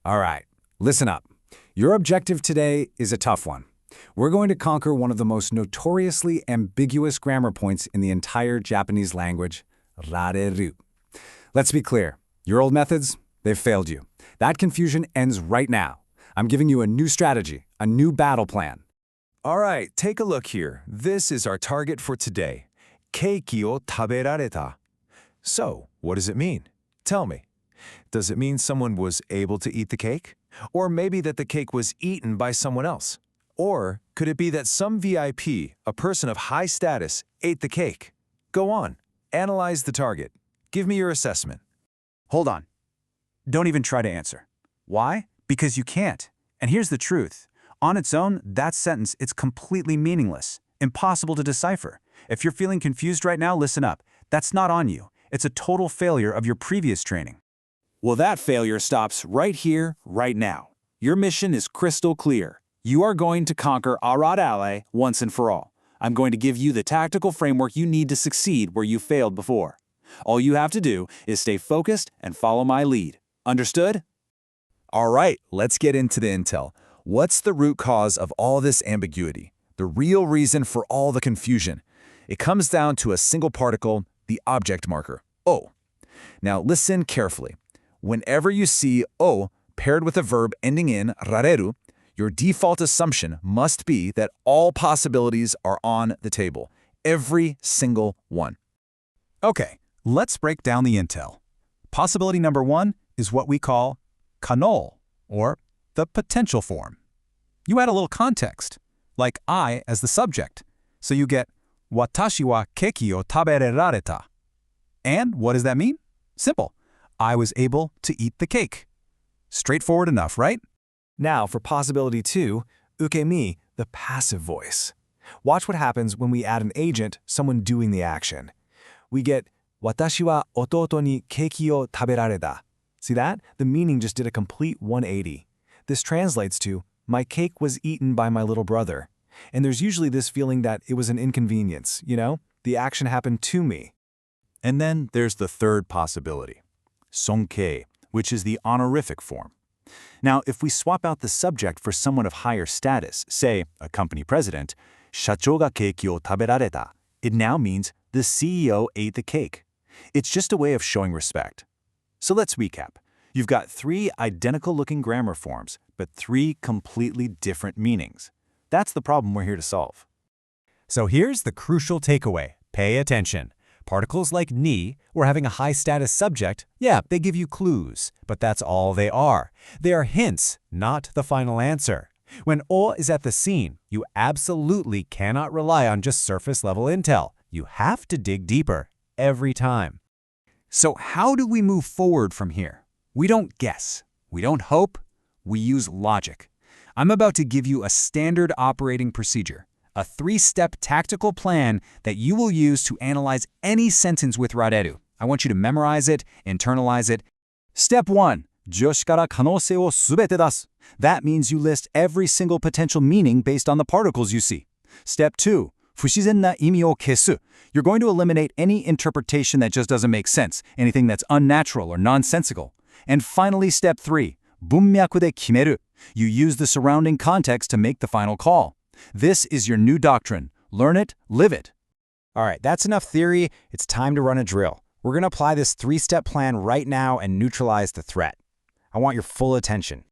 All right, listen up. Your objective today is a tough one. We're going to conquer one of the most notoriously ambiguous grammar points in the entire Japanese language, rareru. Let's be clear. Your old methods, they've failed you. That confusion ends right now. I'm giving you a new strategy, a new battle plan. All right, take a look here. This is our target for today. Keiki o taberareta. So, what does it mean? Tell me. Does it mean someone was able to eat the cake? Or maybe that the cake was eaten by someone else? Or could it be that some VIP, a person of high status, ate the cake? Go on, analyze the target. Give me your assessment. Hold on. Don't even try to answer. Why? Because you can't. And here's the truth. On its own, that sentence, it's completely meaningless, impossible to decipher. If you're feeling confused right now, listen up. That's not on you. It's a total failure of your previous training. Well, that failure stops right here, right now. Your mission is crystal clear. You are going to conquer rareru once and for all. I'm going to give you the tactical framework you need to succeed where you failed before. All you have to do is stay focused and follow my lead. Understood? All right, let's get into the intel. What's the root cause of all this ambiguity? The real reason for all the confusion? It comes down to a single particle, the object marker, o. Now listen carefully. Whenever you see o paired with a verb ending in rareru, your default assumption must be that all possibilities are on the table. Every single one. Okay, let's break down the intel. Possibility number 1 is what we call kano, or the potential form. You add a little context, like I as the subject, so you get watashi wa keiki o taberareta. And what does that mean? Simple. I was able to eat the cake. Straightforward enough, right? Now for possibility 2, ukemi, the passive voice. Watch what happens when we add an agent, someone doing the action. We get watashi wa ototo ni keiki o taberareta. See that? The meaning just did a complete 180. This translates to, my cake was eaten by my little brother. And there's usually this feeling that it was an inconvenience, you know? The action happened to me. And then there's the third possibility, sonkei, which is the honorific form. Now, if we swap out the subject for someone of higher status, say a company president, shacho ga keiki o taberareta, it now means the CEO ate the cake. It's just a way of showing respect. So let's recap. You've got 3 identical-looking grammar forms, but 3 completely different meanings. That's the problem we're here to solve. So here's the crucial takeaway. Pay attention. Particles like ni, or having a high-status subject, yeah, they give you clues, but that's all they are. They are hints, not the final answer. When o is at the scene, you absolutely cannot rely on just surface-level intel. You have to dig deeper, every time. So how do we move forward from here? We don't guess. We don't hope. We use logic. I'm about to give you a standard operating procedure, a 3-step tactical plan that you will use to analyze any sentence with rareru. I want you to memorize it, internalize it. Step 1. 助詞から可能性をすべて出す. That means you list every single potential meaning based on the particles you see. Step 2. 不自然な意味を消す. You're going to eliminate any interpretation that just doesn't make sense, anything that's unnatural or nonsensical. And finally, step 3. 文脈で決める. You use the surrounding context to make the final call. This is your new doctrine. Learn it, live it. All right, that's enough theory. It's time to run a drill. We're going to apply this 3-step plan right now and neutralize the threat. I want your full attention.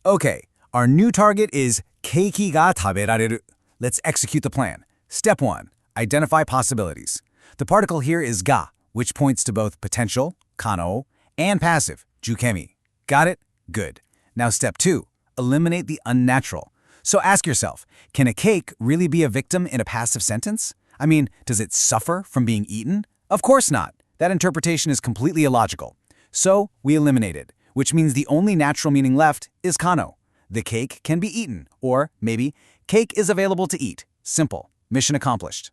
Okay, our new target is keiki ga taberareru. Let's execute the plan. Step 1. Identify possibilities. The particle here is ga, which points to both potential, kano, and passive, jukemi. Got it? Good. Now step 2. Eliminate the unnatural. So ask yourself, can a cake really be a victim in a passive sentence? I mean, does it suffer from being eaten? Of course not. That interpretation is completely illogical. So we eliminate it, which means the only natural meaning left is kano. The cake can be eaten, or maybe cake is available to eat. Simple. Mission accomplished.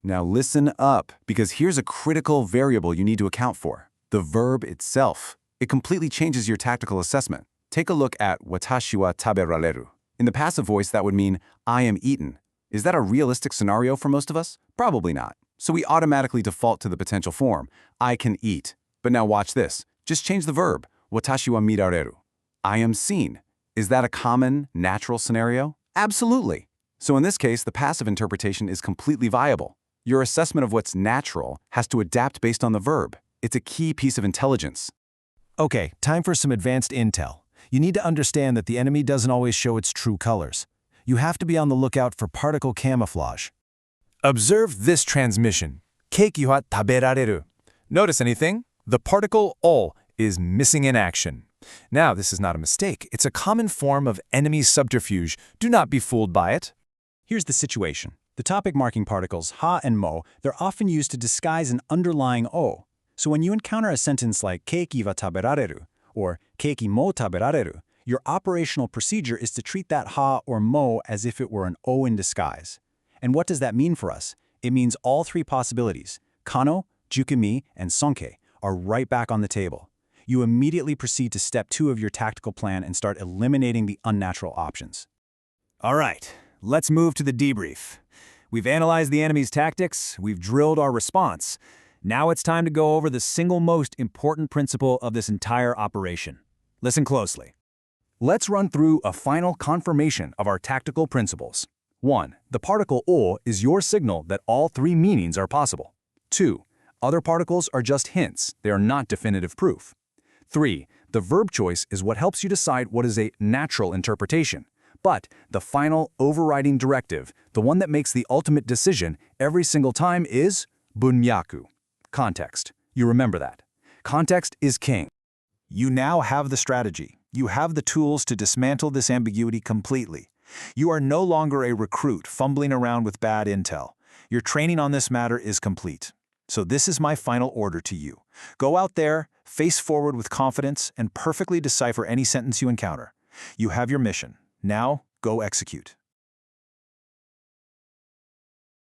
Now listen up, because here's a critical variable you need to account for. The verb itself. It completely changes your tactical assessment. Take a look at watashi wa taberareru. In the passive voice, that would mean, I am eaten. Is that a realistic scenario for most of us? Probably not. So we automatically default to the potential form, I can eat. But now watch this. Just change the verb, watashi wa mirareru. I am seen. Is that a common, natural scenario? Absolutely. So in this case, the passive interpretation is completely viable. Your assessment of what's natural has to adapt based on the verb. It's a key piece of intelligence. Okay, time for some advanced intel. You need to understand that the enemy doesn't always show its true colors. You have to be on the lookout for particle camouflage. Observe this transmission. Keeki wa taberareu. Notice anything? The particle o is missing in action. Now, this is not a mistake. It's a common form of enemy subterfuge. Do not be fooled by it. Here's the situation. The topic marking particles ha and mo, they're often used to disguise an underlying o. So when you encounter a sentence like keiki wa taberareru or keiki mo taberareru, your operational procedure is to treat that ha or mo as if it were an o in disguise. And what does that mean for us? It means all three possibilities, kano, jukimi, and sonke, are right back on the table. You immediately proceed to step 2 of your tactical plan and start eliminating the unnatural options. All right, let's move to the debrief. We've analyzed the enemy's tactics, we've drilled our response. Now it's time to go over the single most important principle of this entire operation. Listen closely. Let's run through a final confirmation of our tactical principles. 1. The particle o is your signal that all 3 meanings are possible. 2. Other particles are just hints, they are not definitive proof. 3. The verb choice is what helps you decide what is a natural interpretation. But the final overriding directive, the one that makes the ultimate decision every single time is bunmyaku, context. You remember that. Context is king. You now have the strategy. You have the tools to dismantle this ambiguity completely. You are no longer a recruit fumbling around with bad intel. Your training on this matter is complete. So this is my final order to you. Go out there, face forward with confidence, and perfectly decipher any sentence you encounter. You have your mission. Now, go execute.